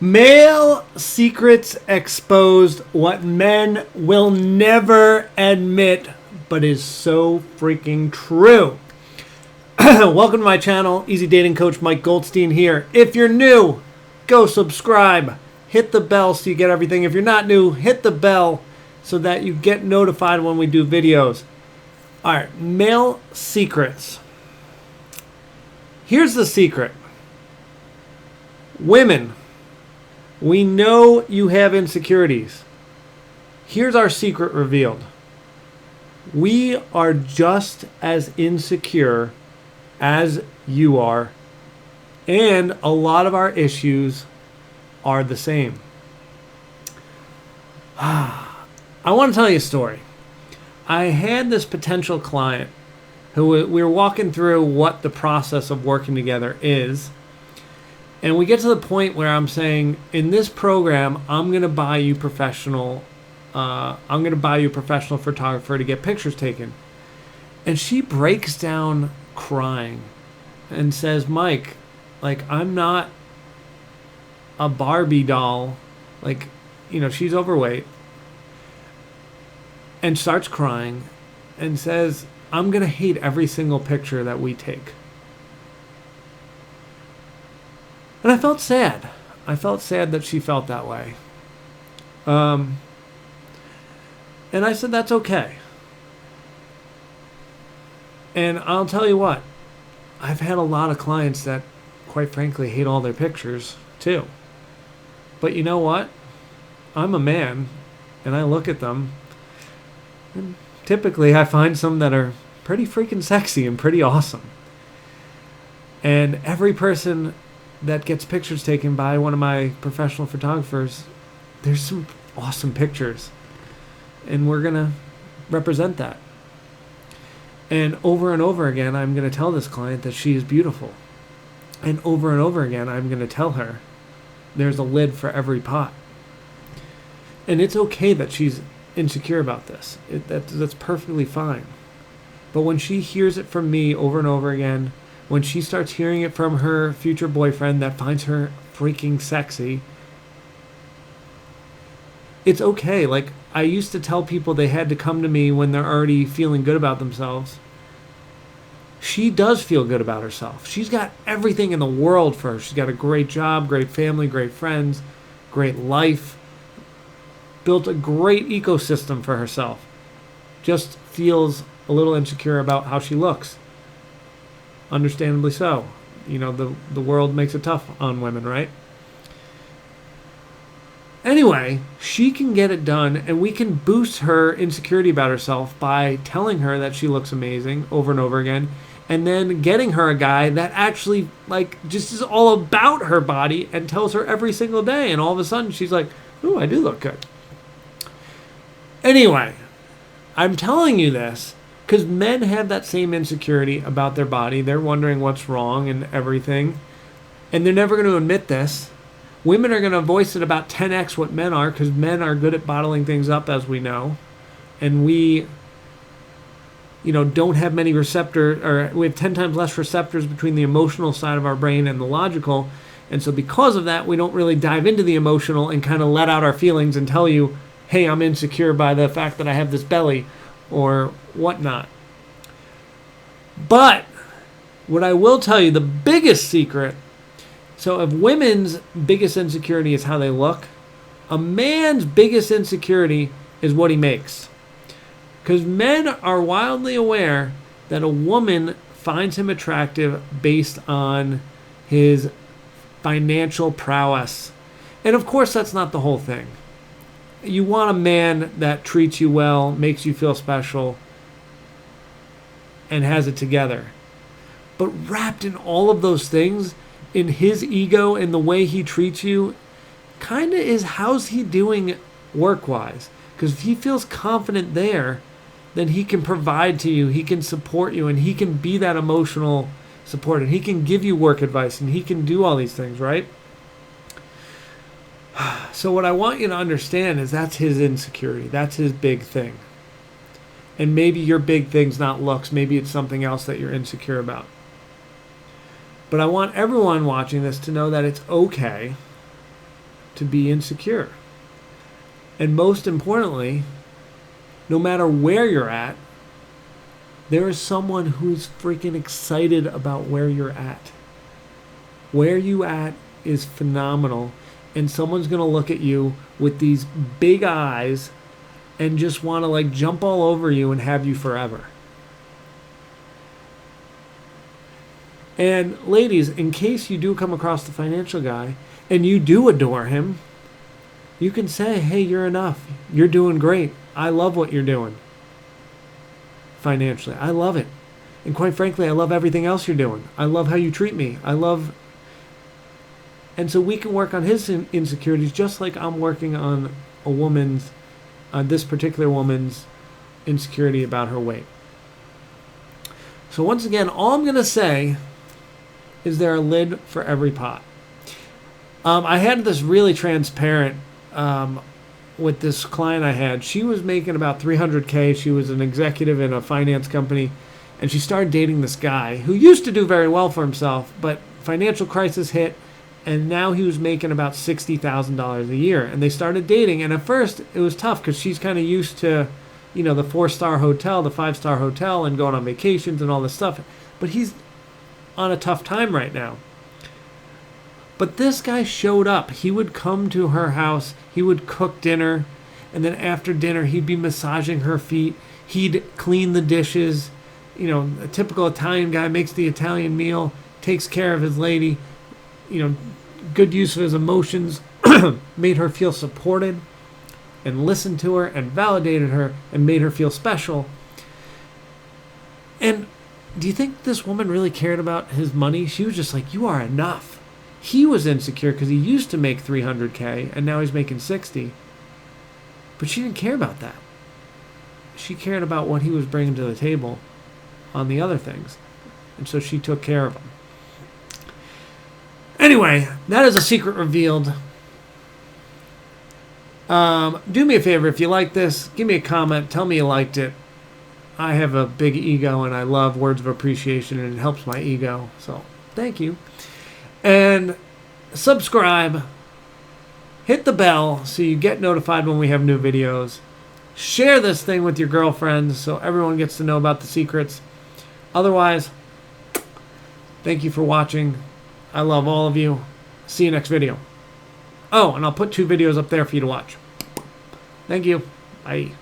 Male secrets exposed, what men will never admit, but is so freaking true. Welcome to my channel, Easy Dating Coach Mike Goldstein here. If you're new, go subscribe. Hit the bell so you get everything. If you're not new, hit the bell so that you get notified when we do videos. All right, male secrets. Here's the secret. Women, we know you have insecurities. Here's our secret revealed. We are just as insecure as you are, and a lot of our issues are the same. I want to tell you a story. I had this potential client who we were walking through what the process of working together is. And we get to the point where I'm saying, in this program, I'm going to buy you a professional photographer to get pictures taken. And she breaks down crying and says, Mike, I'm not a Barbie doll. She's overweight. And starts crying and says, I'm going to hate every single picture that we take. And I felt sad. I felt sad that she felt that way. And I said, that's okay. And I'll tell you what, I've had a lot of clients that, quite frankly, hate all their pictures, too. But you know what? I'm a man, and I look at them, and typically I find some that are pretty freaking sexy and pretty awesome. And every person that gets pictures taken by one of my professional photographers, there's some awesome pictures. And we're going to represent that. And over again, I'm going to tell this client that she is beautiful. And over again, I'm going to tell her there's a lid for every pot. And it's okay that she's insecure about this. That's perfectly fine. But when she hears it from me over and over again, when she starts hearing it from her future boyfriend that finds her freaking sexy, it's okay. I used to tell people they had to come to me when they're already feeling good about themselves. She does feel good about herself. She's got everything in the world for her. She's got a great job, great family, great friends, great life. Built a great ecosystem for herself. Just feels a little insecure about how she looks. Understandably so. The world makes it tough on women, right? Anyway, she can get it done, and we can boost her insecurity about herself by telling her that she looks amazing over and over again, and then getting her a guy that actually, just is all about her body and tells her every single day, and all of a sudden she's like, ooh, I do look good. Anyway, I'm telling you this because men have that same insecurity about their body. They're wondering what's wrong and everything. And they're never going to admit this. Women are going to voice it about 10x what men are because men are good at bottling things up, as we know. And we, don't have many receptors, or we have 10 times less receptors between the emotional side of our brain and the logical. And so because of that, we don't really dive into the emotional and kind of let out our feelings and tell you, hey, I'm insecure by the fact that I have this belly or whatnot. But what I will tell you, the biggest secret, so if women's biggest insecurity is how they look, a man's biggest insecurity is what he makes. Because men are wildly aware that a woman finds him attractive based on his financial prowess. And of course, that's not the whole thing. You want a man that treats you well, makes you feel special, and has it together. But wrapped in all of those things, in his ego and the way he treats you, kind of is how's he doing work-wise. Because if he feels confident there, then he can provide to you, he can support you, and he can be that emotional support, and he can give you work advice, and he can do all these things, right? So what I want you to understand is that's his insecurity. That's his big thing. And maybe your big thing's not looks. Maybe it's something else that you're insecure about. But I want everyone watching this to know that it's okay to be insecure. And most importantly, no matter where you're at, there is someone who's freaking excited about where you're at. Where you at is phenomenal, and someone's going to look at you with these big eyes and just want to like jump all over you and have you forever. And ladies, in case you do come across the financial guy and you do adore him, you can say, hey, you're enough. You're doing great. I love what you're doing financially. I love it. And quite frankly, I love everything else you're doing. I love how you treat me. And so we can work on his insecurities just like I'm working on this particular woman's insecurity about her weight. So once again, all I'm going to say is there a lid for every pot. I had this really transparent with this client I had. She was making about $300K. She was an executive in a finance company, and she started dating this guy who used to do very well for himself, but financial crisis hit, and now he was making about $60,000 a year. And they started dating, and at first it was tough because she's kind of used to, the 4-star hotel, the 5-star hotel, and going on vacations and all this stuff. But he's on a tough time right now. But this guy showed up. He would come to her house. He would cook dinner. And then after dinner, he'd be massaging her feet. He'd clean the dishes. A typical Italian guy makes the Italian meal, takes care of his lady, good use of his emotions, made her feel supported and listened to her and validated her and made her feel special. And do you think this woman really cared about his money? She was just like, you are enough. He was insecure because he used to make $300K and now he's making $60. But she didn't care about that. She cared about what he was bringing to the table on the other things. And so she took care of him. Anyway, that is a secret revealed. Do me a favor, if you like this, give me a comment. Tell me you liked it. I have a big ego and I love words of appreciation and it helps my ego. So thank you. And subscribe. Hit the bell so you get notified when we have new videos. Share this thing with your girlfriends so everyone gets to know about the secrets. Otherwise, thank you for watching. I love all of you. See you next video. Oh, and I'll put 2 videos up there for you to watch. Thank you. Bye.